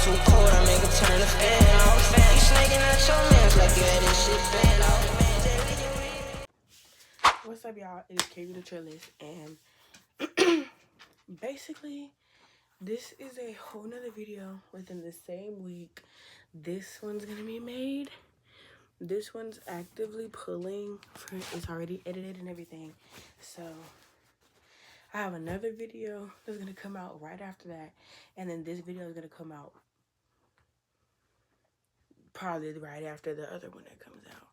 too cold, I make it turn the fan off. You snaking at your mans like you had this shit banned off. What's up, y'all? It is KB the Trillist, and basically, this is a whole nother video within the same week. This one's gonna be made. This one's actively pulling for, it's already edited and everything. So I have another video that's gonna come out right after that, and then this video is gonna come out probably right after the other one that comes out.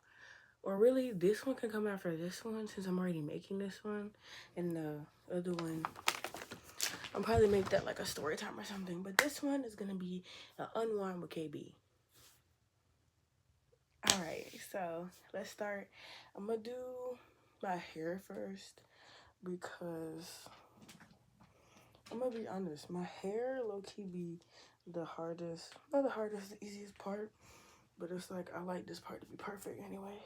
Or really, this one can come after this one since I'm already making this one, and the other one, I'll probably make that like a story time or something. But this one is gonna be an unwind with KB. All right, so let's start. I'm gonna do my hair first because I'm gonna be honest, my hair low-key be the hardest, not the hardest, the easiest part, but it's like I like this part to be perfect anyway.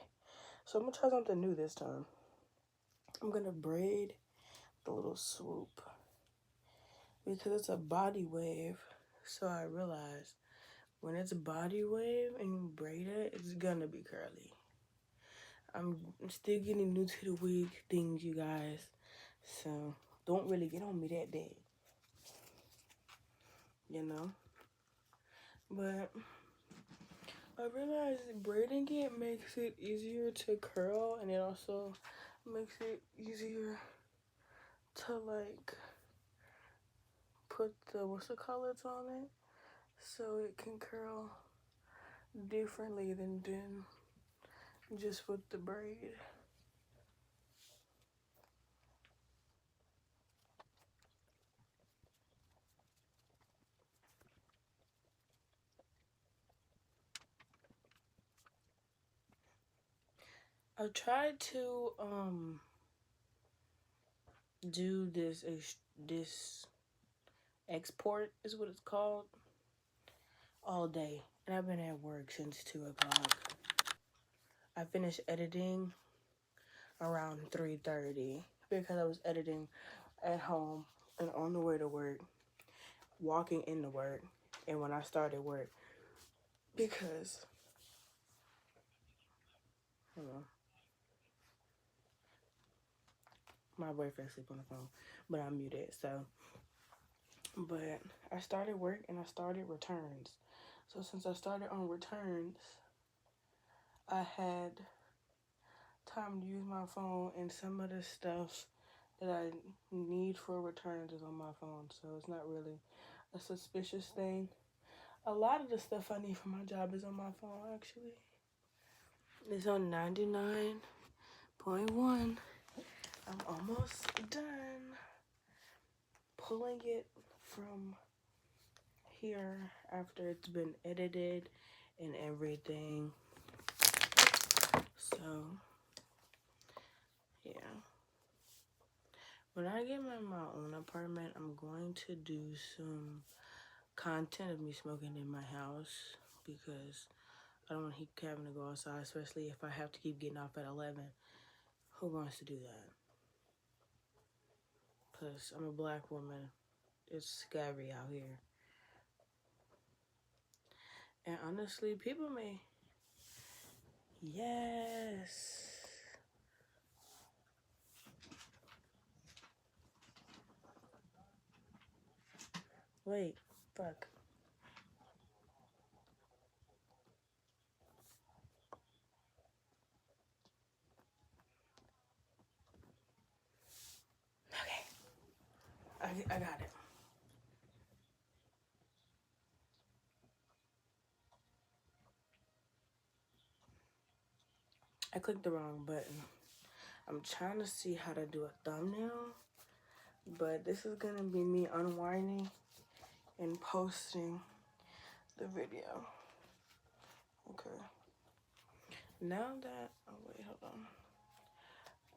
So I'm gonna try something new this time. I'm gonna braid the little swoop because it's a body wave. So I realized when it's a body wave and you braid it, it's gonna be curly. I'm still getting new to the wig things, you guys. So don't really get on me that bad, you know? But I realized braiding it makes it easier to curl, and it also makes it easier to like put the what's the colors on it so it can curl differently than just with the braid. I tried to do this export is what it's called all day, and I've been at work since 2 o'clock. I finished editing around 3:30 because I was editing at home and on the way to work, walking into work, and when I started work because hold on, my boyfriend sleep on the phone, but I'm muted. So, but I started work and I started returns. So since I started on returns, I had time to use my phone, and some of the stuff that I need for returns is on my phone. So it's not really a suspicious thing. A lot of the stuff I need for my job is on my phone, actually. It's on 99.1. I'm almost done pulling it from here after it's been edited and everything. So, yeah. When I get my own apartment, I'm going to do some content of me smoking in my house because I don't want to keep having to go outside, especially if I have to keep getting off at 11. Who wants to do that? Plus, I'm a black woman. It's scary out here. And honestly, people may... Yes. Wait, fuck. Okay. I got it. I clicked the wrong button. I'm trying to see how to do a thumbnail, but this is gonna be me unwinding and posting the video. Okay. Now that, oh wait, hold on.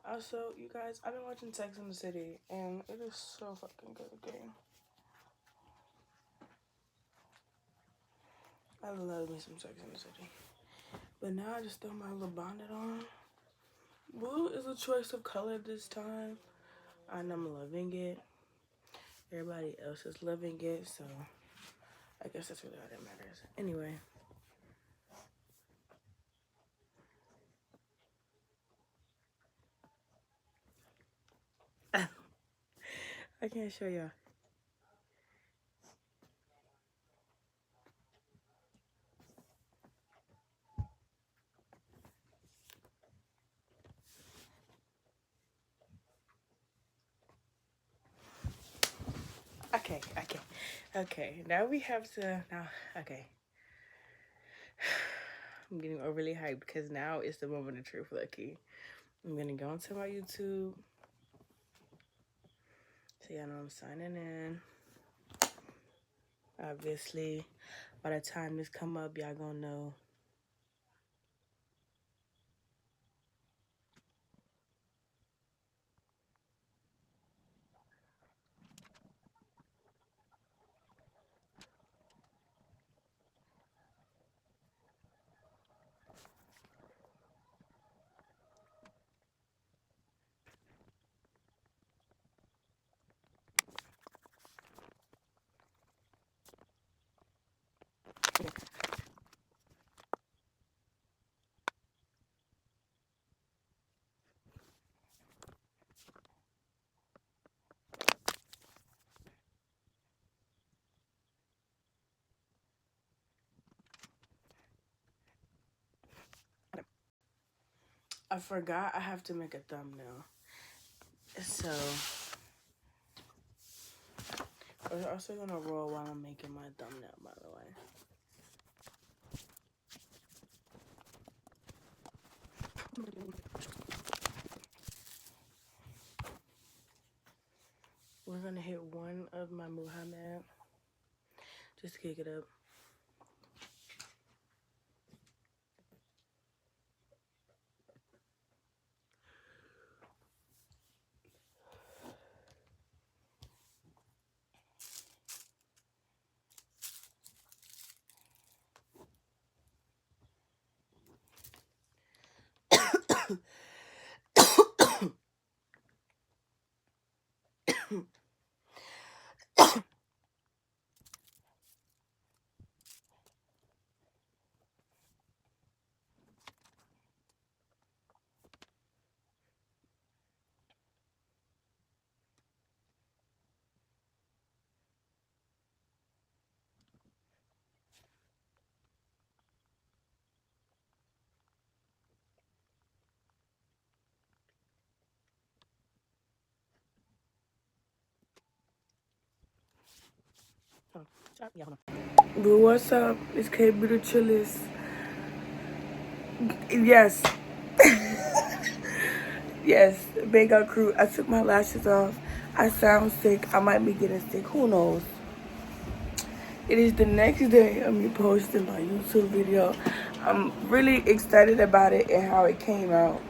Also, you guys, I've been watching Sex and the City, and it is so fucking good, okay? I love me some Sex and the City. But now I just throw my little bonnet on. Blue is a choice of color this time, and I'm loving it. Everybody else is loving it, so I guess that's really all that matters. Anyway. I can't show y'all. Okay. Now we have to, okay. I'm getting overly hyped because now it's the moment of truth, Lucky. I'm gonna go into my YouTube. So y'all know I'm signing in. Obviously, by the time this come up, y'all gonna know. I forgot I have to make a thumbnail. So, we're also gonna roll while I'm making my thumbnail, by the way. We're gonna hit one of my Muhammad just to kick it up. But what's up? It's KB the Chillest. Yes. Yes, Bangkok crew. I took my lashes off. I sound sick. I might be getting sick. Who knows? It is the next day of me posting my YouTube video. I'm really excited about it and how it came out.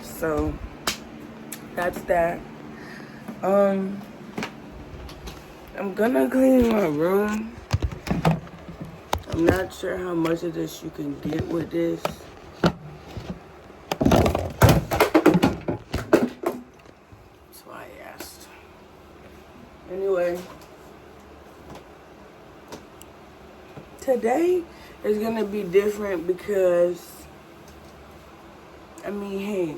So that's that. I'm gonna clean my room. I'm not sure how much of this you can get with this. That's why I asked. Anyway, today is gonna be different because, I mean, hey,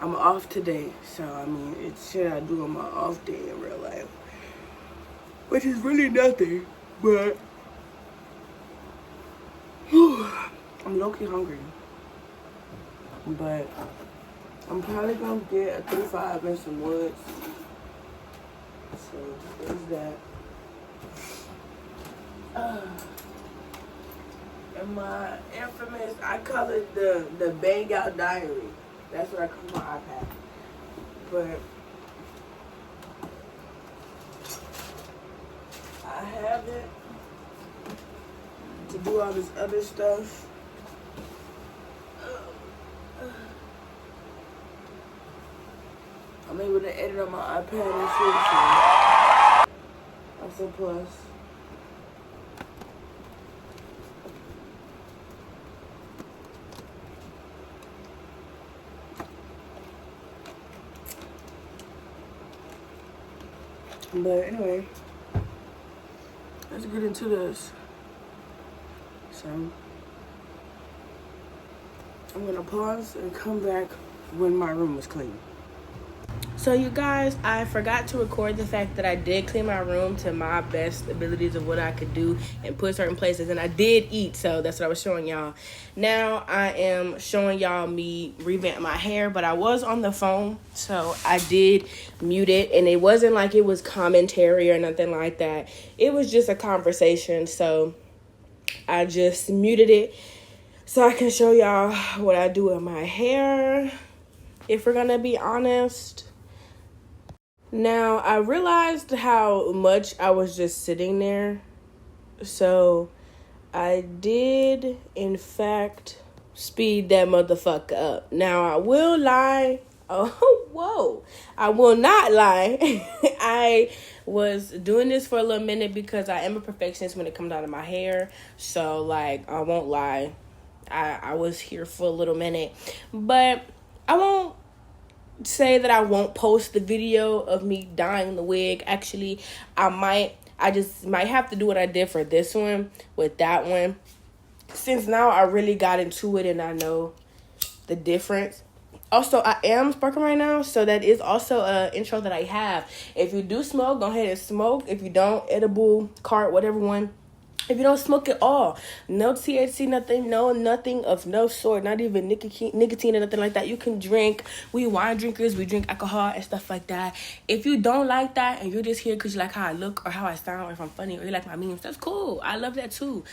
I'm off today. So, I mean, it's shit I do on my off day in real life. Which is really nothing, but I'm low-key hungry. But I'm probably gonna get a 3-5 and some woods. So there's that. And my infamous, I call it the Bang Out Diary. That's what I call my iPad. But I have it to do all this other stuff. I'm able to edit on my iPad and shit, so that's a plus. But anyway, let's get into this. So I'm gonna pause and come back when my room is clean. So you guys, I forgot to record the fact that I did clean my room to my best abilities of what I could do and put certain places, and I did eat, so that's what I was showing y'all. Now I am showing y'all me revamp my hair, but I was on the phone, so I did mute it, and it wasn't like it was commentary or nothing like that. It was just a conversation, so I just muted it so I can show y'all what I do with my hair, if we're gonna be honest. Now, I realized how much I was just sitting there, so I did, in fact, speed that motherfucker up. Now, I will lie. Oh, whoa. I will not lie. I was doing this for a little minute because I am a perfectionist when it comes down to my hair, so, like, I won't lie. I was here for a little minute, but I won't say that I won't post the video of me dyeing the wig. Actually, I just might have to do what I did for this one with that one, since now I really got into it and I know the difference. Also, I am sparking right now, so that is also an intro that I have. If you do smoke, go ahead and smoke. If you don't, edible, cart, whatever one. If you don't smoke at all, no THC, nothing, nothing of no sort, not even nicotine or nothing like that. You can drink. We wine drinkers, we drink alcohol and stuff like that. If you don't like that and you're just here because you like how I look or how I sound or if I'm funny or you like my memes, that's cool. I love that too.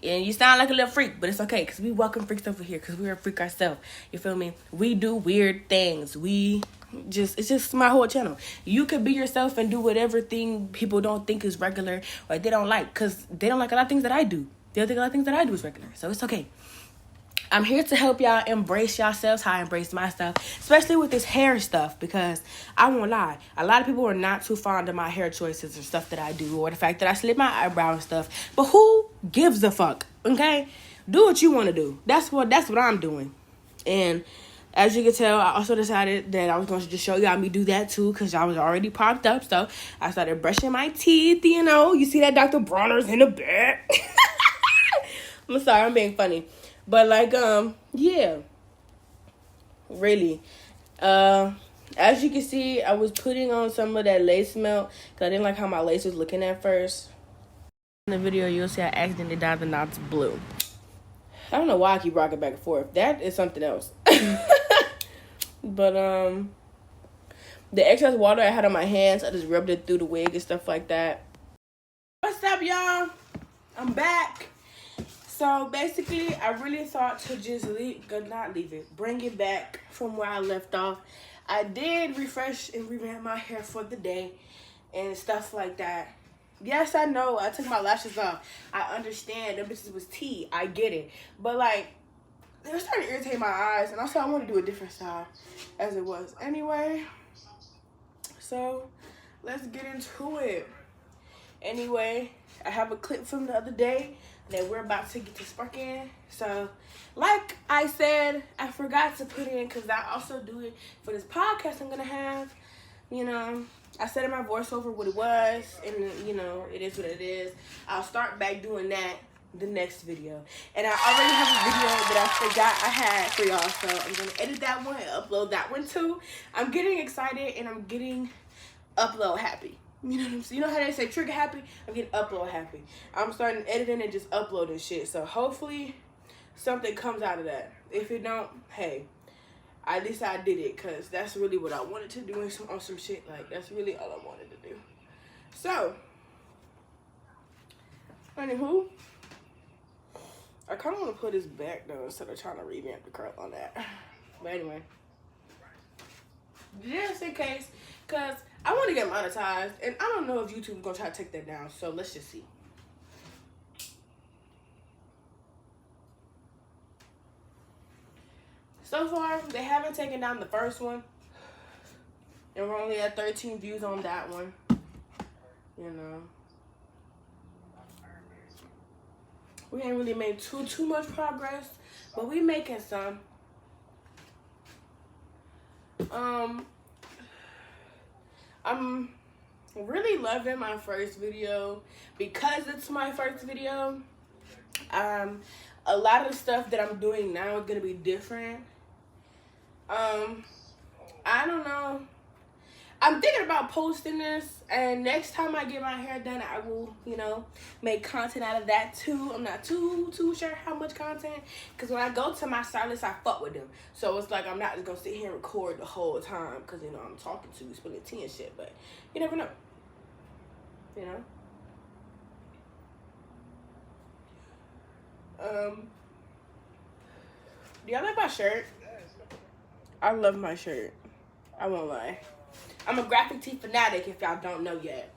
And you sound like a little freak, but it's okay because we welcome freaks over here because we're a freak ourselves. You feel me? We do weird things. It's just my whole channel. You could be yourself and do whatever thing people don't think is regular or they don't like, because they don't like a lot of things that I do. They don't think a lot of things that I do is regular, so it's okay. I'm here to help y'all embrace yourselves how I embrace myself, especially with this hair stuff, because I won't lie. A lot of people are not too fond of my hair choices or stuff that I do, or the fact that I slip my eyebrow and stuff. But who gives a fuck, okay? Do what you want to do. That's what I'm doing. And as you can tell, I also decided that I was going to just show y'all me do that too, because I was already popped up. So I started brushing my teeth, you know. You see that Dr. Bronner's in the back. I'm sorry, I'm being funny. But, like, yeah. Really. As you can see, I was putting on some of that lace melt, because I didn't like how my lace was looking at first. In the video, you'll see I accidentally dyed the knots blue. I don't know why I keep rocking back and forth. That is something else. But, the excess water I had on my hands, I just rubbed it through the wig and stuff like that. What's up, y'all? I'm back. So, basically, I really thought to just bring it back from where I left off. I did refresh and revamp my hair for the day and stuff like that. Yes, I know, I took my lashes off. I understand, them bitches was tea. I get it. But, like, they were starting to irritate my eyes, and also I want to do a different style as it was anyway. So, let's get into it. Anyway, I have a clip from the other day that we're about to get to spark in. So, like I said, I forgot to put in, because I also do it for this podcast I'm going to have. You know, I said in my voiceover what it was, and, you know, it is what it is. I'll start back doing that the next video. And I already have a video that I forgot I had for y'all, so I'm going to edit that one and upload that one too. I'm getting excited and I'm getting upload happy. You know what I'm saying? You know how they say trigger happy? I'm getting upload happy. I'm starting editing and just uploading shit. So hopefully something comes out of that. If it don't, hey, at least I did it, because that's really what I wanted to do on some shit. Like, that's really all I wanted to do. So, anywho, I kind of want to put this back, though, instead of trying to revamp the curl on that. But anyway, just in case, because I want to get monetized, and I don't know if YouTube is going to try to take that down, so let's just see. So far, they haven't taken down the first one, and we're only at 13 views on that one, you know. We ain't really made too much progress, but we making some. really loving my first video because it's my first video. A lot of the stuff that I'm doing now is gonna be different. I don't know. I'm thinking about posting this, and next time I get my hair done, I will, you know, make content out of that too. I'm not too sure how much content, because when I go to my stylist, I fuck with them. So it's like I'm not just gonna sit here and record the whole time, because, you know, I'm talking to you, spilling tea and shit, but you never know. You know? Do y'all like my shirt? I love my shirt. I won't lie. I'm a graphic tee fanatic if y'all don't know yet.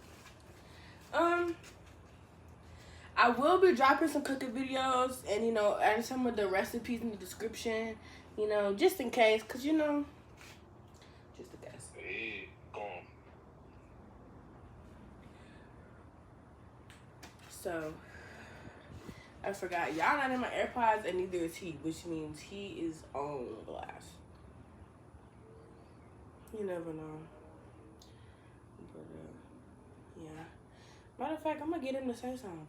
I will be dropping some cooking videos and, you know, adding some of the recipes in the description, you know, just in case, because, you know, just in case. Hey, go on. So, I forgot. Y'all not in my AirPods, and neither is he, which means he is on glass. You never know. But, yeah. Matter of fact, I'm going to get him to say something.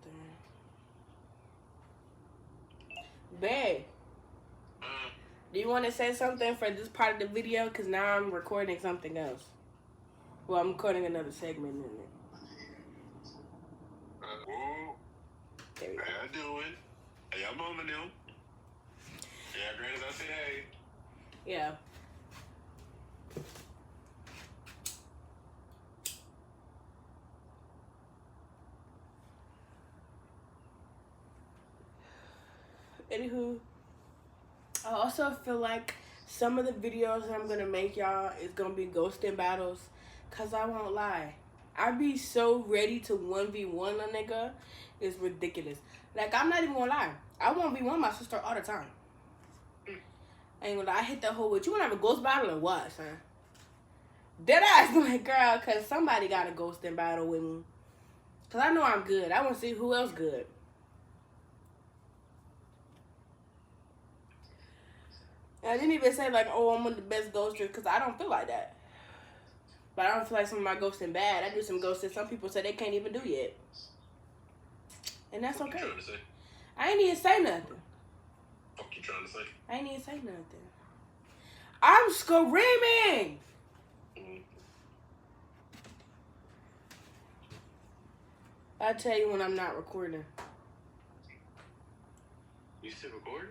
Babe, do you want to say something for this part of the video? Because now I'm recording something else. Well, I'm recording another segment in it. There we go. How you doing? Hey, y'all mama now. Yeah, granted, I say hey. Yeah. Anywho, I also feel like some of the videos that I'm gonna make y'all is gonna be ghosting battles, cause I won't lie, I be so ready to 1v1 a nigga, it's ridiculous. Like, I'm not even gonna lie, I 1v1 my sister all the time. I ain't gonna lie, I hit that whole with you wanna have a ghost battle or what, son? Dead ass, like, girl, cause somebody got a ghosting battle with me, cause I know I'm good. I wanna see who else good. I didn't even say, like, oh, I'm one of the best ghosters, because I don't feel like that. But I don't feel like some of my ghosting bad. I do some ghosting some people say they can't even do yet. And that's okay. What you trying to say? I ain't even say nothing. What you trying to say? I ain't even say nothing. I'm screaming! I'll tell you when I'm not recording. You still recording?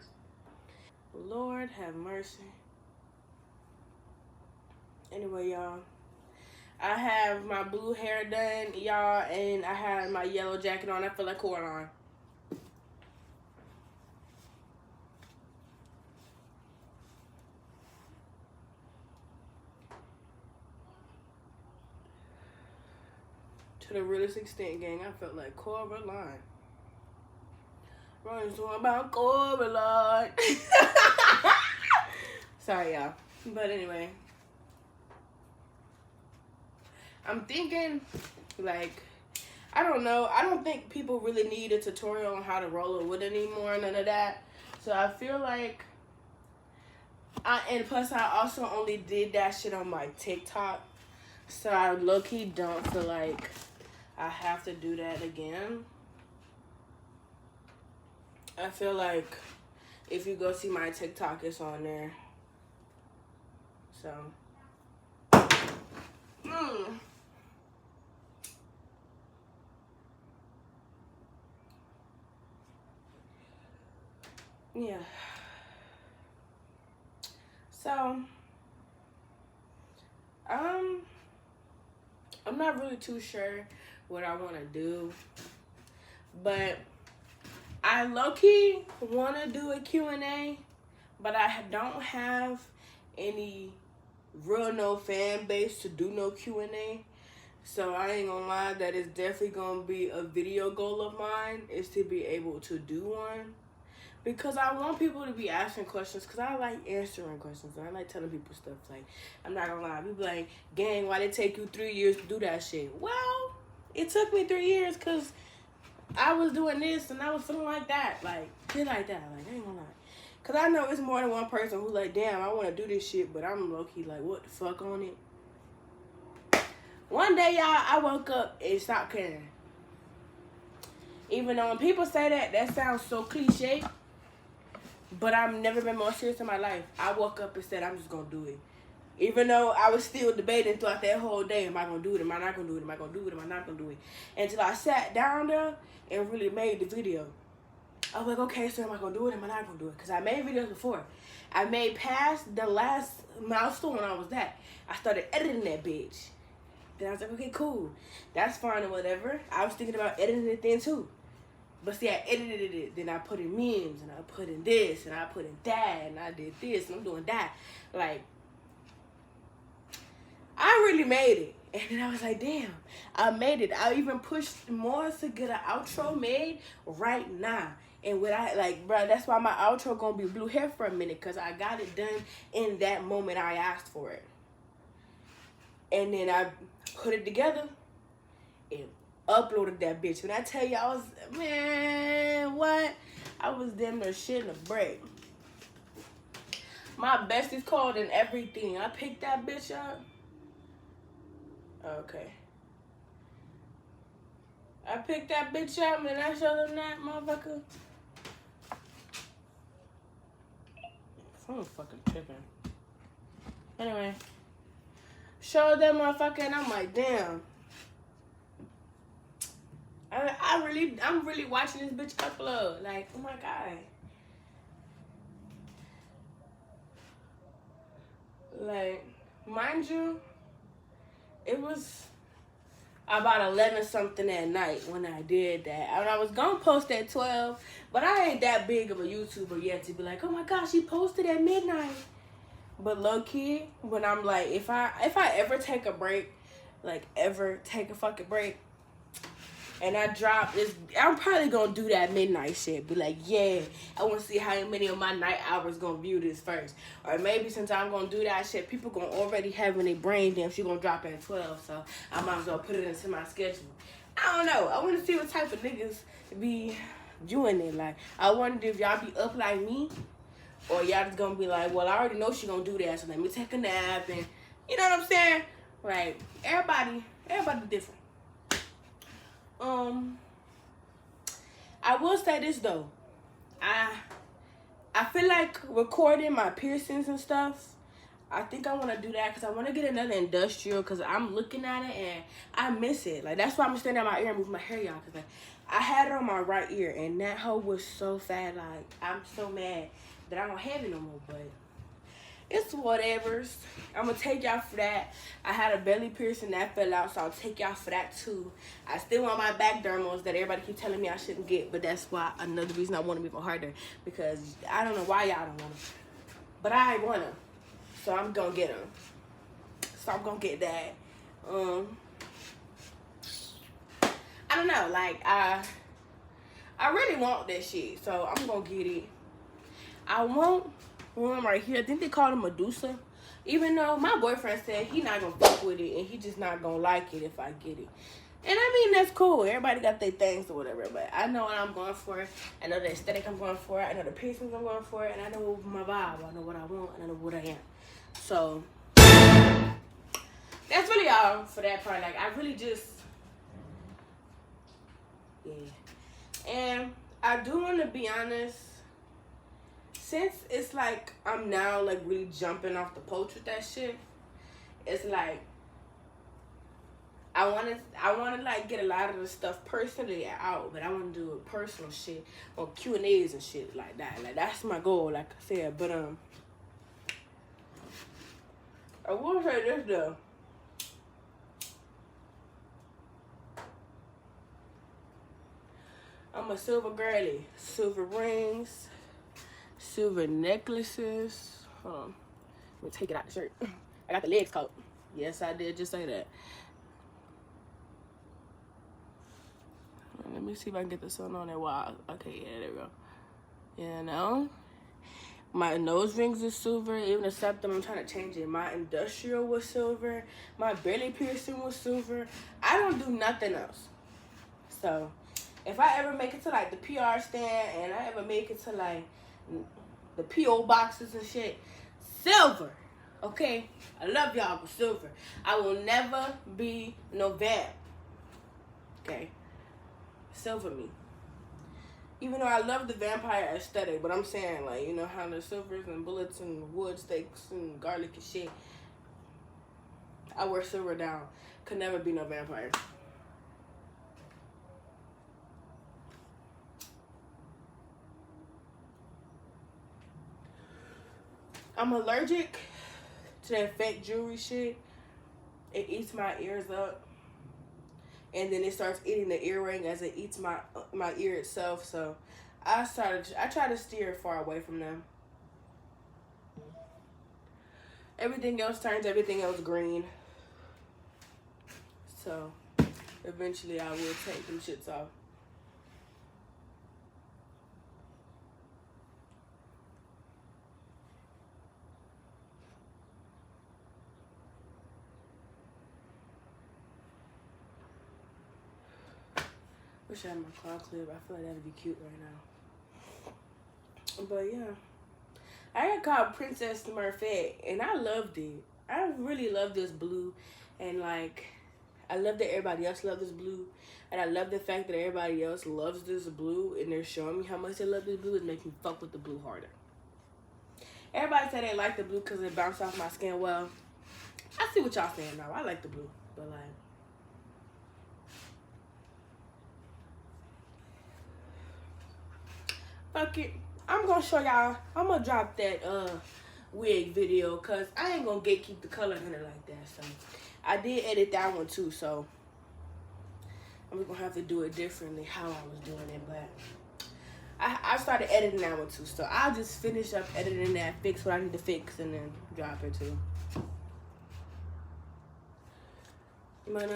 Lord have mercy. Anyway, y'all, I have my blue hair done, y'all, and I have my yellow jacket on. I feel like Coraline. To the realest extent, gang, I felt like Coraline. Running talking about Coraline. Sorry, y'all. But anyway, I'm thinking, like, I don't know. I don't think people really need a tutorial on how to roll a wood anymore. None of that. So I feel like, and plus I also only did that shit on my TikTok. So I low-key don't feel like I have to do that again. I feel like if you go see my TikTok, it's on there. So. Yeah. So, I'm not really too sure what I want to do, but I low-key want to do a Q&A, but I don't have any real no fan base to do no Q&A. So I ain't gonna lie, that is definitely gonna be a video goal of mine, is to be able to do one. Because I want people to be asking questions, because I like answering questions, and I like telling people stuff. Like, I'm not gonna lie, people like, gang, why did it take you 3 years to do that shit? Well, it took me 3 years because I was doing this, and I was feeling like that. Like, shit like that. Like, I ain't gonna lie. Because I know it's more than one person who like, damn, I want to do this shit, but I'm low-key like, what the fuck on it? One day, y'all, I woke up and stopped caring. Even though when people say that, that sounds so cliche. But I've never been more serious in my life. I woke up and said, I'm just going to do it. Even though I was still debating throughout that whole day, am I going to do it? Am I not going to do it? Am I going to do it? Am I not going to do it? Until I sat down there and really made the video. I was like, okay, so am I going to do it? Am I not going to do it? Because I made videos before. I made past the last milestone when I was at. I started editing that bitch. Then I was like, okay, cool. That's fine or whatever. I was thinking about editing it then too. But see, I edited it. Then I put in memes and I put in this and I put in that and I did this and I'm doing that. Like, I really made it. And then I was like, damn, I made it. I even pushed more to get an outro made right now. And what I, like, bro, that's why my outro gonna be blue hair for a minute. Because I got it done in that moment I asked for it. And then I put it together and uploaded that bitch. When I tell you, I was, man, what? I was damn near shitting a break. My besties called and everything. I picked that bitch up. Okay. I picked that bitch up and I showed them that motherfucker. I'm fucking tripping. Anyway. Showed that motherfucker and I'm like, damn. I'm really watching this bitch upload. Like, oh my God. Like, mind you, it was about 11 something at night when I did that. And I was gonna post at 12, but I ain't that big of a YouTuber yet to be like, oh my gosh, she posted at midnight. But low key, when I'm like, if I ever take a break, like ever take a fucking break, and I drop this, I'm probably gonna do that midnight shit. Be like, yeah, I wanna see how many of my night hours gonna view this first. Or maybe since I'm gonna do that shit, people gonna already have in their brain, damn, she gonna drop at 12, so I might as well put it into my schedule. I don't know. I wanna see what type of niggas be doing it. Like, I wonder if y'all be up like me, or y'all just gonna be like, well, I already know she gonna do that, so let me take a nap, and you know what I'm saying? Like, everybody different. I will say this though. I feel like recording my piercings and stuff. I think I want to do that because I want to get another industrial because I'm looking at it and I miss it. Like, that's why I'm standing at my ear and moving my hair, y'all. Because, like, I had it on my right ear and that hoe was so fat. Like, I'm so mad that I don't have it no more, but it's whatevers. I'm going to take y'all for that. I had a belly piercing that fell out, so I'll take y'all for that too. I still want my back dermals that everybody keep telling me I shouldn't get, but that's why another reason I want them even harder, because I don't know why y'all don't want them, but I want them, so I'm going to get them. So I'm going to get that. I don't know, like, I really want that shit, so I'm going to get it. I want one right here. I think they call it Medusa. Even though my boyfriend said he not gonna fuck with it and he just not gonna like it if I get it. And I mean, that's cool. Everybody got their things or whatever. But I know what I'm going for. I know the aesthetic I'm going for. I know the piercings I'm going for. And I know my vibe. I know what I want. And I know what I am. So, that's really all for that part. Like, I really just, yeah. And I do want to be honest. Since it's like I'm now like really jumping off the poach with that shit, it's like I wanna like get a lot of the stuff personally out, but I wanna do personal shit or Q&As and shit like that. Like, that's my goal, like I said. But I will say this though. I'm a silver girly. Silver rings. Silver necklaces. Hold on. Let me take it out the shirt. I got the legs caught. Yes, I did just say that. Let me see if I can get the sun on there. Wow. Okay, yeah, there we go. You know? My nose rings is silver. Even the septum, I'm trying to change it. My industrial was silver. My belly piercing was silver. I don't do nothing else. So, if I ever make it to, like, the PR stand and I ever make it to, like, the P.O. boxes and shit, silver. Okay? I love y'all, but Silver. I will never be no vamp. Okay? Silver me. Even though I love the vampire aesthetic, but I'm saying, like, you know how the silvers and bullets and wood steaks and garlic and shit. I wear silver down. Could never be no vampire. I'm allergic to that fake jewelry shit. It eats my ears up. And then it starts eating the earring as it eats my ear itself. So I try to steer far away from them. Everything else turns everything else green. So eventually I will take them shits off. Wish I had my claw clip. I feel like that'd be cute right now. But yeah. I got called Princess Smurfette, and I loved it. I really love this blue, and like, I love that everybody else loves this blue, and I love the fact that everybody else loves this blue, and they're showing me how much they love this blue. It's making me fuck with the blue harder. Everybody say they like the blue because it bounced off my skin. Well, I see what y'all saying now. I like the blue, but like, fuck it. I'm gonna show y'all. I'm gonna drop that wig video because I ain't gonna gatekeep the color in it like that. So I did edit that one too. So I'm gonna have to do it differently how I was doing it. But I started editing that one too. So I'll just finish up editing that, fix what I need to fix, and then drop it too. But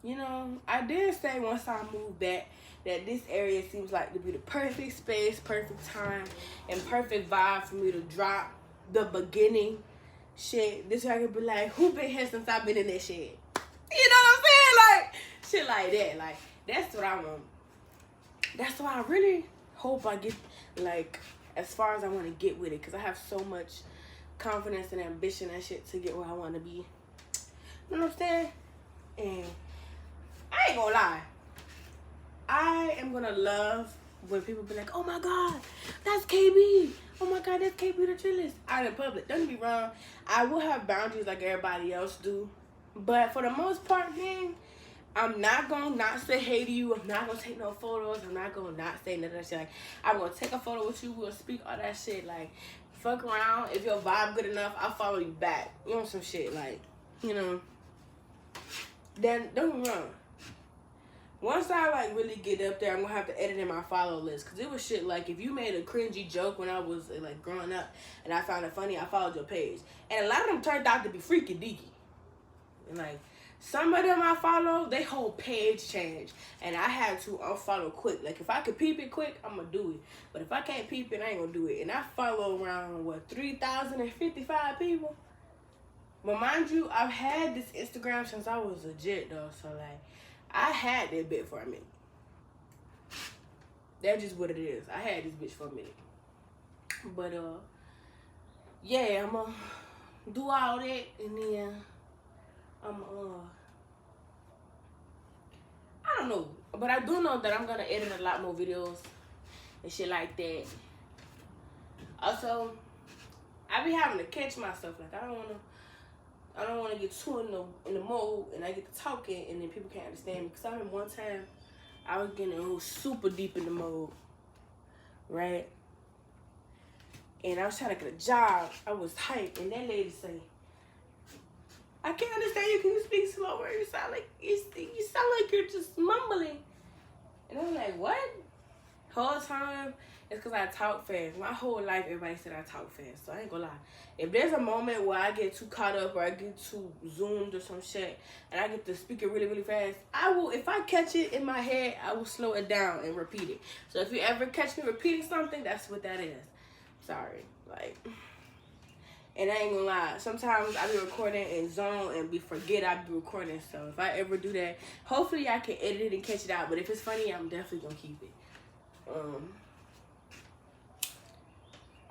you know, I did say once I moved back that this area seems like to be the perfect space, perfect time, and perfect vibe for me to drop the beginning shit. This way I could be like, who been here since I've been in this shit? You know what I'm saying? Like, shit like that. Like, that's what I want. That's why I really hope I get, like, as far as I want to get with it. Because I have so much confidence and ambition and shit to get where I want to be. You know what I'm saying? And I ain't gonna lie. I am gonna love when people be like, oh my God, that's KB. Oh my God, that's KB the Chillest. Out in public. Don't get me wrong. I will have boundaries like everybody else do. But for the most part, gang, I'm not gonna not say hey to you. I'm not gonna take no photos. I'm not gonna not say none of that shit. Like, I'm gonna take a photo with you. We'll speak all that shit. Like, fuck around. If your vibe good enough, I'll follow you back. You know, some shit. Like, you know. Then, don't get me wrong. Once I, like, really get up there, I'm going to have to edit in my follow list. Because it was shit like, if you made a cringy joke when I was, like, growing up and I found it funny, I followed your page. And a lot of them turned out to be freaky deaky. And, like, some of them I follow, they whole page changed. And I had to unfollow quick. Like, if I could peep it quick, I'm going to do it. But if I can't peep it, I ain't going to do it. And I follow around, 3,055 people? But mind you, I've had this Instagram since I was legit, though. So, like, I had that bit for a minute. That's just what it is. I had this bitch for a minute. But, yeah, I'm gonna do all that, and then I'm I don't know. But I do know that I'm gonna edit a lot more videos and shit like that. Also, I be having to catch myself. Like, I don't want to get too in the mode, and I get to talking, and then people can't understand me. Because I remember one time, I was getting super deep in the mode, right? And I was trying to get a job. I was hyped, and that lady say, I can't understand you. Can you speak slower? You sound like you're just mumbling. And I'm like, what? Whole time, it's because I talk fast. My whole life, everybody said I talk fast. So I ain't gonna lie. If there's a moment where I get too caught up or I get too zoomed or some shit and I get to speak it really, really fast, I will, if I catch it in my head, I will slow it down and repeat it. So if you ever catch me repeating something, that's what that is. Sorry. Like, and I ain't gonna lie. Sometimes I be recording in zone and forget I be recording. So if I ever do that, hopefully I can edit it and catch it out. But if it's funny, I'm definitely gonna keep it.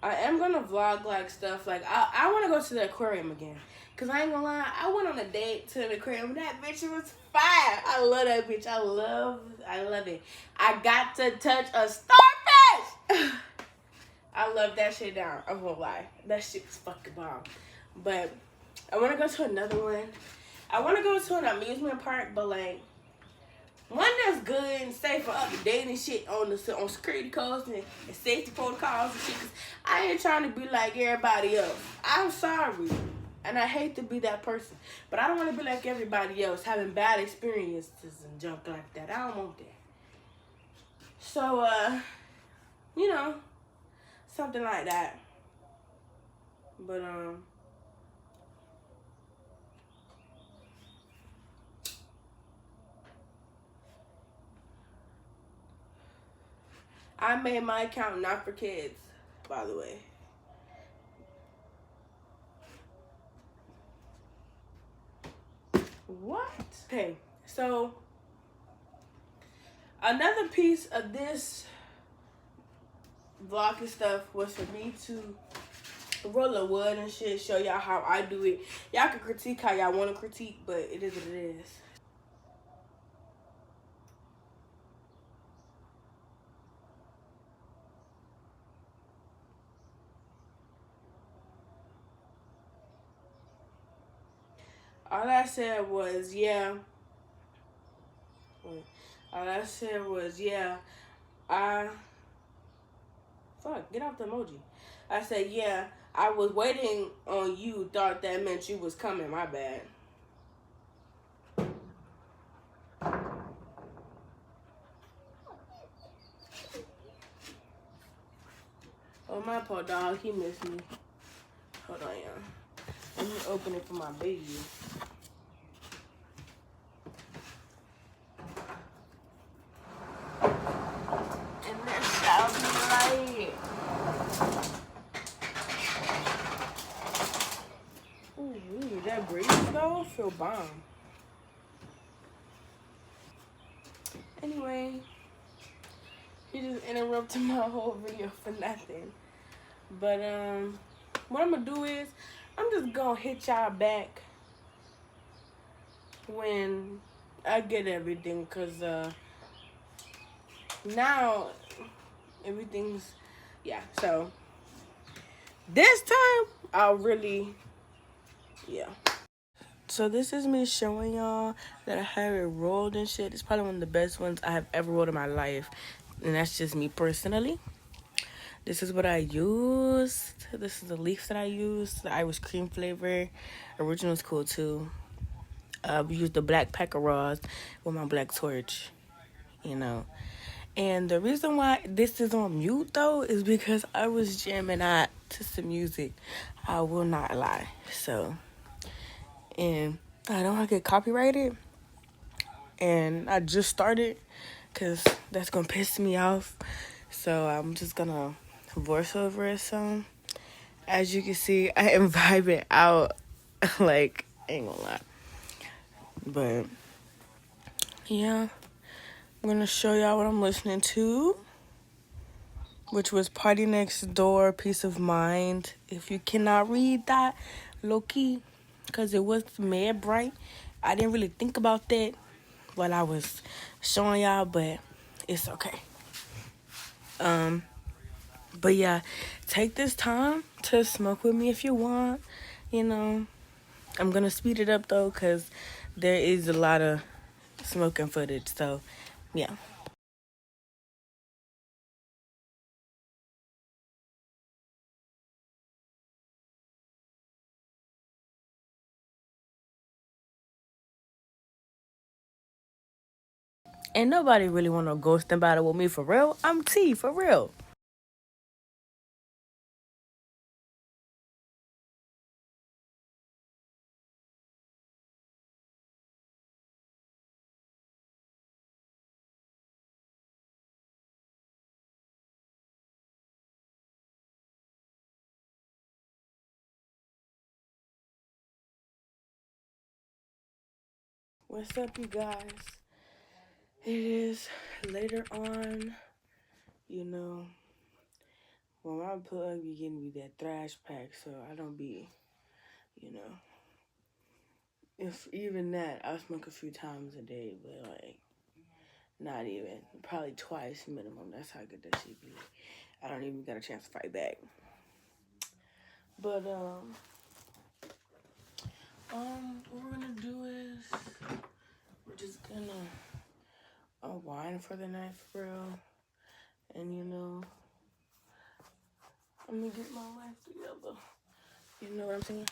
I am gonna vlog like stuff. Like I want to go to the aquarium again. Cause I ain't gonna lie, I went on a date to the aquarium. That bitch was fire. I love that bitch. I love it. I got to touch a starfish. I love that shit down. I won't lie. That shit was fucking bomb. But I want to go to another one. I want to go to an amusement park, but like one that's good and safe for up to date and shit on security codes and safety protocols and shit. Cause I ain't trying to be like everybody else. I'm sorry. And I hate to be that person. But I don't want to be like everybody else, having bad experiences and junk like that. I don't want that. So, you know, something like that. But, I made my account not for kids, by the way. What? Okay, so another piece of this vlog and stuff was for me to roll a wood and shit, show y'all how I do it. Y'all can critique how y'all want to critique, but it is what it is. All I said was, yeah. All I said was, yeah, fuck, get off the emoji. I said, yeah, I was waiting on you, thought that meant you was coming, my bad. Oh, my poor dog, he missed me. Hold on, y'all. Let me open it for my baby. And this shall be right. Ooh, that breeze though feel bomb. Anyway, he just interrupted my whole video for nothing. But what I'm gonna do is I'm just gonna hit y'all back when I get everything, cause now everything's, yeah. So this time I'll really, yeah. So this is me showing y'all that I have it rolled and shit. It's probably one of the best ones I have ever rolled in my life, and that's just me personally. This is what I used. This is the leaf that I used. The Irish cream flavor. Original is cool too. We used the black packer raws with my black torch, you know. And the reason why this is on mute though is because I was jamming out to some music. I will not lie. So, and I don't want to get copyrighted. And I just started because that's going to piss me off. So I'm just going to voice over it some. As you can see, I am vibing out. Like, ain't gonna lie. But, yeah. I'm going to show y'all what I'm listening to. Which was Party Next Door, Peace of Mind. If you cannot read that, low-key, because it was mad bright. I didn't really think about that while I was showing y'all, but it's okay. But yeah, take this time to smoke with me if you want. You know, I'm gonna speed it up though, cause there is a lot of smoking footage. So, yeah. Ain't nobody really want no ghosting battle with me for real. I'm T for real. What's up, you guys? It is later on, you know. Well, my plug be getting me that thrash pack, so I don't be, you know. If even that, I smoke a few times a day, but like, not even. Probably twice minimum. That's how good that shit be. I don't even got a chance to fight back. But, what we're gonna do is, we're just gonna unwind for the night for real. And, you know, I'm gonna get my life together. You know what I'm saying?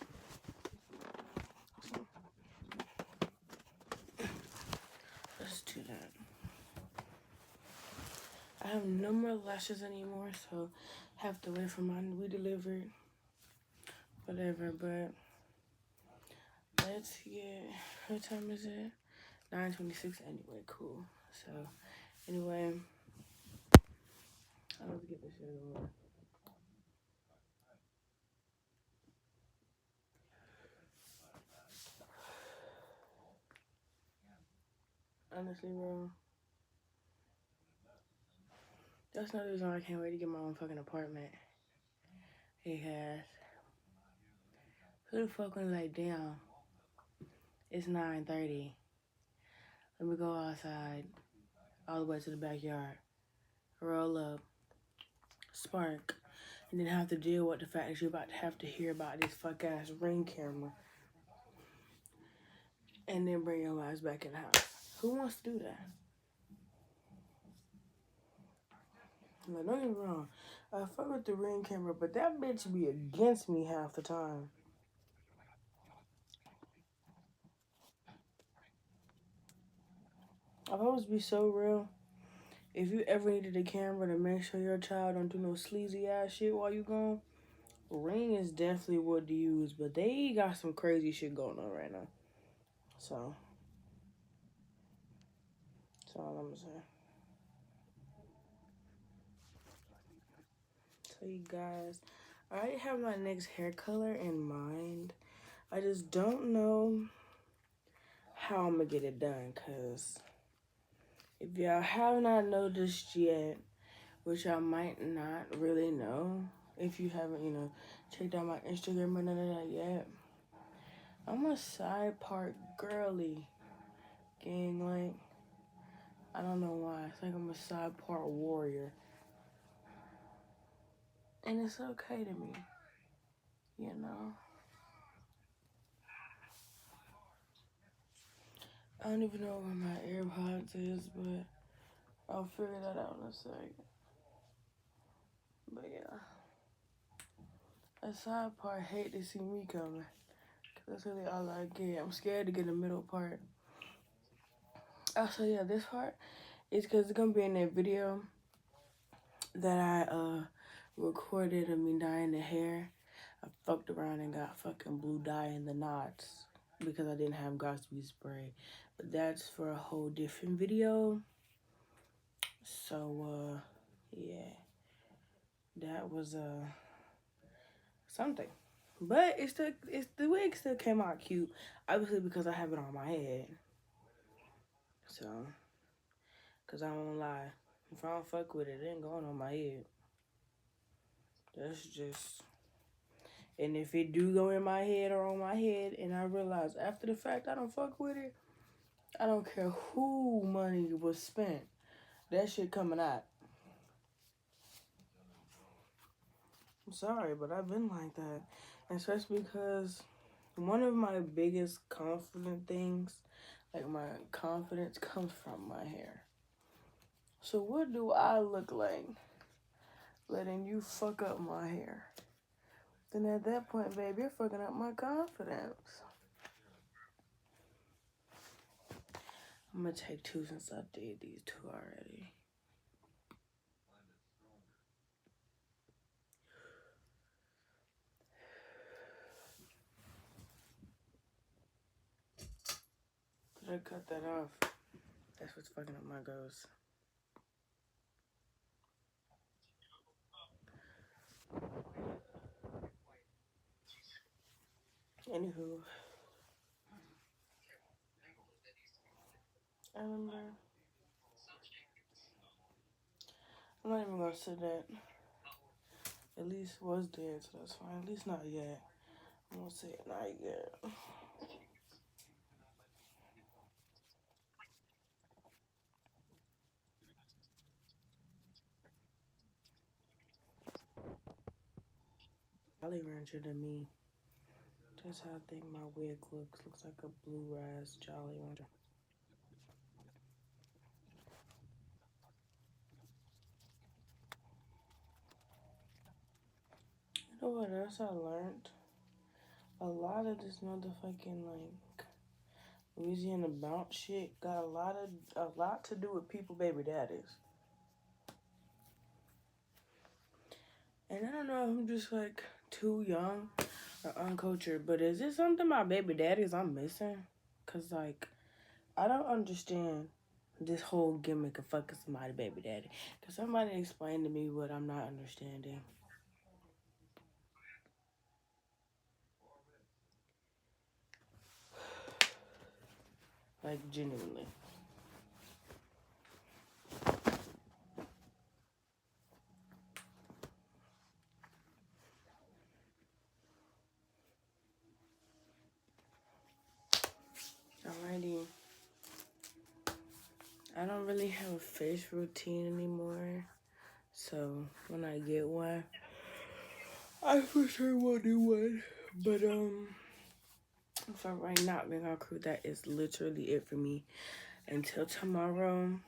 So, let's do that. I have no more lashes anymore, so have to wait for mine to be delivered. Whatever, but let's get, what time is it? 9:26 anyway, cool. So, anyway, let's get this shit over. Honestly, bro, that's not the reason why I can't wait to get my own fucking apartment. Because who the fuck was like, damn, it's 9:30. Let me go outside, all the way to the backyard, roll up, spark, and then have to deal with the fact that you're about to have to hear about this fuck ass Ring camera. And then bring your ass back in the house. Who wants to do that? Like, don't get me wrong. I fuck with the Ring camera, but that bitch be against me half the time. I've always be so real. If you ever needed a camera to make sure your child don't do no sleazy ass shit while you gone, Ring is definitely what to use, but they got some crazy shit going on right now. So, that's all I'm gonna say. So you guys, I already have my next hair color in mind. I just don't know how I'm gonna get it done, cause if y'all have not noticed yet, which I might not really know if you haven't, you know, checked out my Instagram or none of that yet, I'm a side part girly, gang. Like, I don't know why. It's like I'm a side part warrior. And it's okay to me, you know? I don't even know where my AirPods is, but I'll figure that out in a second. But yeah. A side part hate to see me coming. Cause that's really all I get. I'm scared to get the middle part. Also, yeah, this part is because it's gonna be in that video that I recorded of me dyeing the hair. I fucked around and got fucking blue dye in the knots because I didn't have Gatsby spray. But that's for a whole different video. So yeah. That was something. But it's the wig still came out cute. Obviously because I have it on my head. So, cause I won't lie. If I don't fuck with it, it ain't going on my head. That's just, and if it do go in my head or on my head, and I realize after the fact I don't fuck with it, I don't care who money was spent. That shit coming out. I'm sorry, but I've been like that. And especially because one of my biggest confident things, like my confidence comes from my hair. So what do I look like letting you fuck up my hair? Then at that point, babe, you're fucking up my confidence. I'm gonna take two since I did these two already. Did I cut that off? That's what's fucking up my goals. Anywho, I remember. I'm not even gonna say that. At least was dead, so that's fine. At least not yet. I'm gonna say it, not yet. Jolly Rancher to me. That's how I think my wig looks. Looks like a blue ras Jolly Rancher. You know what else I learned? A lot of this motherfucking like Louisiana bounce shit got a lot to do with people baby daddies. And I don't know if I'm just like too young or uncultured, but is it something my baby daddies I'm missing? Cause like I don't understand this whole gimmick of fucking somebody baby daddy. Cause somebody explain to me what I'm not understanding. Like genuinely. Alrighty. I don't really have a face routine anymore. So when I get one, I for sure will do one. But for right now, Big Girl Crew, that is literally it for me until tomorrow,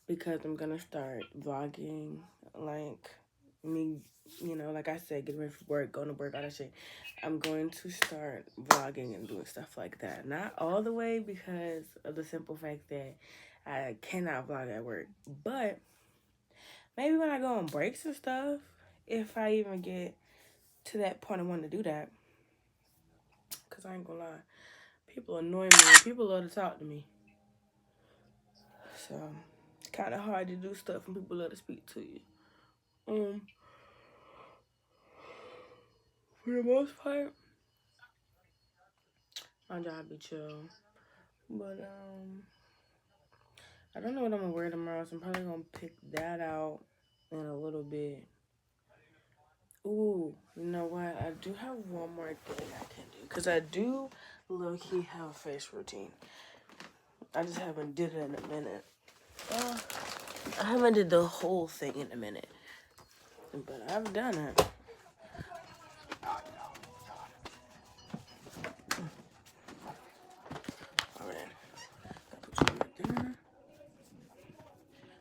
because I'm gonna start vlogging, like me, you know, like I said, getting ready for work, going to work, all that shit. I'm going to start vlogging and doing stuff like that. Not all the way because of the simple fact that I cannot vlog at work, but maybe when I go on breaks and stuff, if I even get to that point I want to do that. Because I ain't gonna lie, people annoy me. People love to talk to me. So, it's kind of hard to do stuff when people love to speak to you. For the most part, my job be chill. But, I don't know what I'm gonna wear tomorrow, so I'm probably gonna pick that out in a little bit. Ooh, you know what? I do have one more thing I can do. Because I do low-key have a face routine. I just haven't did it in a minute. I haven't did the whole thing in a minute. But I've done it. Alright.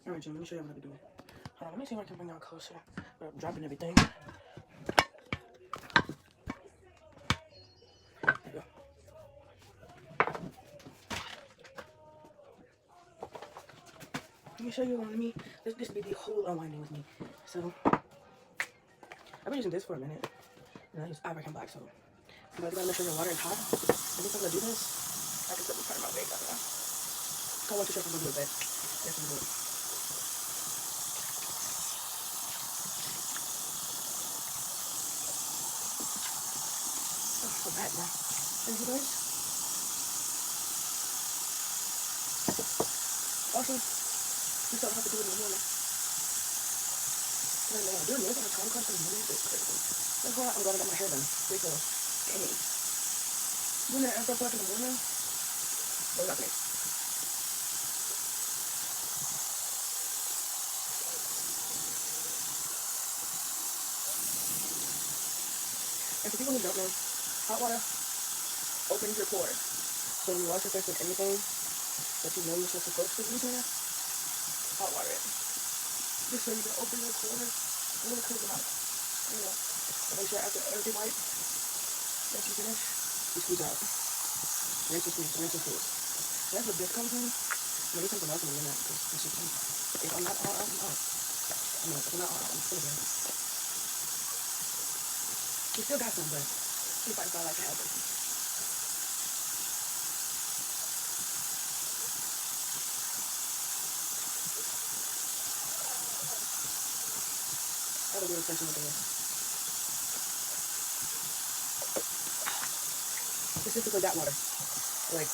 Alright, Jim, let me show you what I'm doing. Hold on, let me see if I can bring y'all closer. Without dropping everything. There you go. Let me show you on me. This be the whole unwinding with me. So, I've been using this for a minute. And I use Ivory Black, so. But you gotta make sure your water is hot. And if I'm gonna do this, I can put this part of my wig on now. I want to show if I'm gonna do it, but yes, I'm gonna do it. Oh, so bad now. And you guys? Also, you don't have to do it in the morning. And then doing this on a time crunch in the morning is crazy. That's why I'm gonna get my hair done. Because, dang. Doing it after 4 o'clock in the morning, those are great. And for people who don't know, hot water opens your pores. So when you wash your face with anything that you know you're supposed to use in, hot water it. Just so you can open your pores and then clean them out. You know, make sure after every wipe that you finish, you squeeze out. Rinse and squeeze, rinse and squeeze. That's where this comes in. I'm gonna do something else in a minute because this is if I'm not on, I'm out. I mean, if I'm not on, I'm still here. We still got some, but see if I like to help it. That'll be a session with this. Specifically that water. Like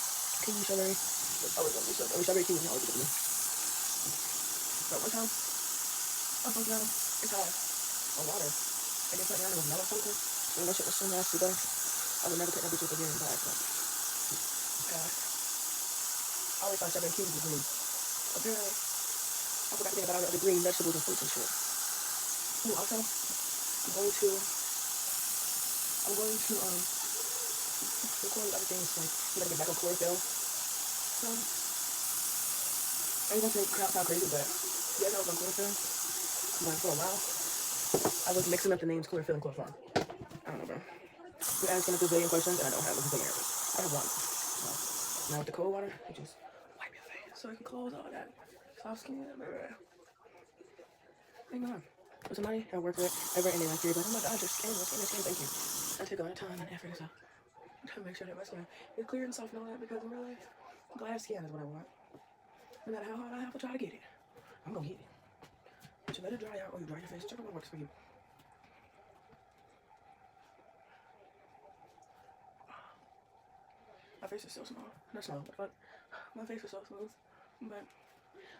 kiwi strawberry. It's always gonna be strawberry. Strawberry kiwi is always gonna be. But one time, I found out it's hot on water. And then put down with mellow something. And that shit was so nasty, though. I would never take that bitch up again, but I always thought strawberry kiwi was green. Apparently, I forgot to think about all the other green vegetables and fruits and shit. Ooh, also, I'm going to record other things, like, I'm gonna get back on chlorophyll. So, I ain't gonna say crap how crazy, but yeah, I was on chlorophyll. But for a while, I was mixing up the names chlorophyll and chloroform. I don't know, bro. You're asking a gazillion questions, and I don't have a gazillion answers. I have one. So, now with the cold water, you just wipe your face so it can close all that soft skin. Amen. There's somebody I work with ever in their period, but oh my god, your skin, thank you. I take a lot of time and effort and stuff to make sure that my skin is clear and soft and all that, because in real life, glass skin is what I want. No matter how hard I have to try to get it, I'm gonna get it. But you let it dry out or you dry your face, whichever one works for you. My face is so small. Not small, but my face is so smooth. But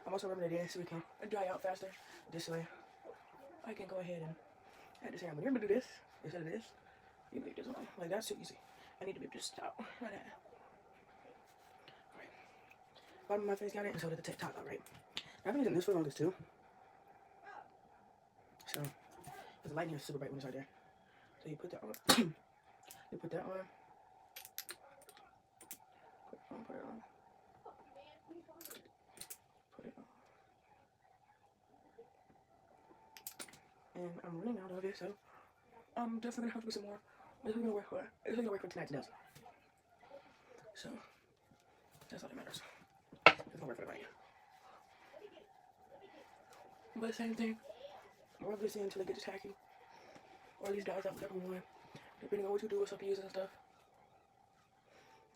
I'm also rubbing it in so we can dry out faster. This way, I can go ahead and add this here. When you're gonna do this instead of this, you leave this one. Like, that's too easy. I need to be able to stop. Like that. Alright. Bottom of my face got it, and so did the top, alright. I've been using this for the longest too. So, because the lighting is super bright when it's right there. So you put that on. You put that on. Put it on. Put it on. And I'm running out of it, so I'm definitely gonna have to get some more. This is gonna work for tonight's nails. So that's all that matters. It's gonna work for the night. But same thing. Rub this in until it gets tacky. Or at least dries out whatever one. Depending on what you do with stuff you use and stuff.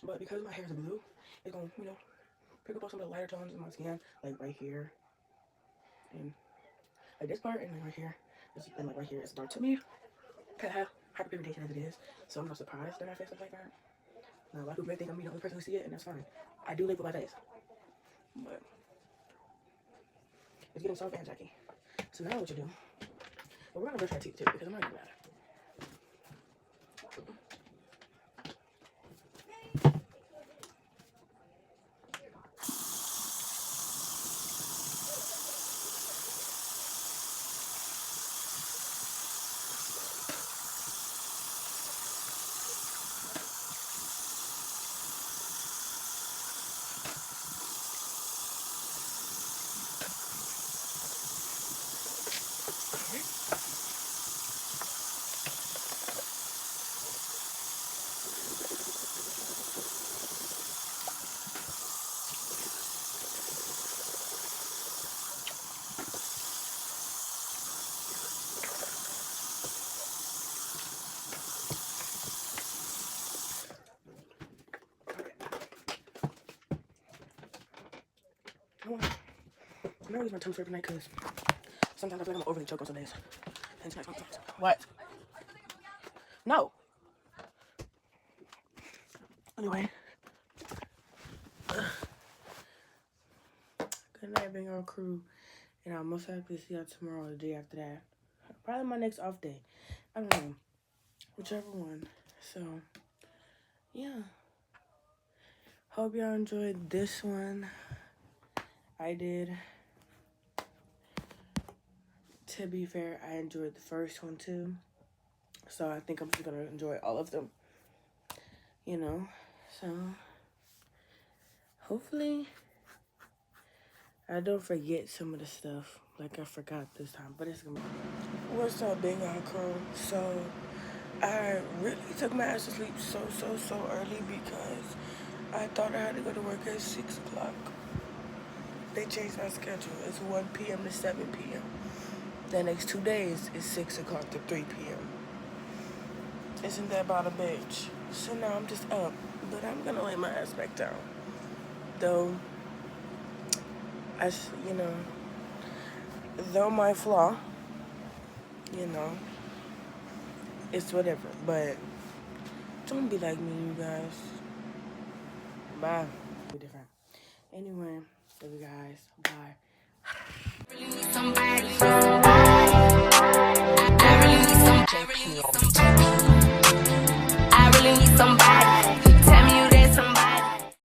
But because my hair is blue, it's gonna, you know, pick up on some of the lighter tones in my skin, like right here. And like this part, and then right here. And like right here, it's dark to me. Cause I have hyperpigmentation as it is. So I'm not surprised that my face looks like that. Now, a lot of people may think I'm the only person who see it, and that's fine. I do live with my face. But it's getting soft and tacky. So now what you do, well, we're gonna brush our teeth too, because I'm not gonna matter. I'm gonna use my tongue scraper tonight because sometimes I feel like I'm overly choked on some days. And tonight's my tongue. What? No. Anyway. Good night, Big Old Crew. And I'll most likely see y'all tomorrow or the day after that. Probably my next off day. I don't know. Whichever one. So, yeah. Hope y'all enjoyed this one. I did. To be fair, I enjoyed the first one too. So I think I'm just gonna enjoy all of them. You know, so hopefully I don't forget some of the stuff like I forgot this time, but it's gonna be. What's up, Big Old Crew? So I really took my ass to sleep so early because I thought I had to go to work at 6 o'clock. They changed my schedule. It's 1 p.m. to 7 p.m. The next 2 days is 6 o'clock to 3 p.m. Isn't that about a bitch? So now I'm just up, but I'm gonna lay my ass back down. Though, you know, though my flaw, you know, it's whatever. But don't be like me, you guys. Bye. Be different. Anyway, love you guys. Bye. I really need somebody. me some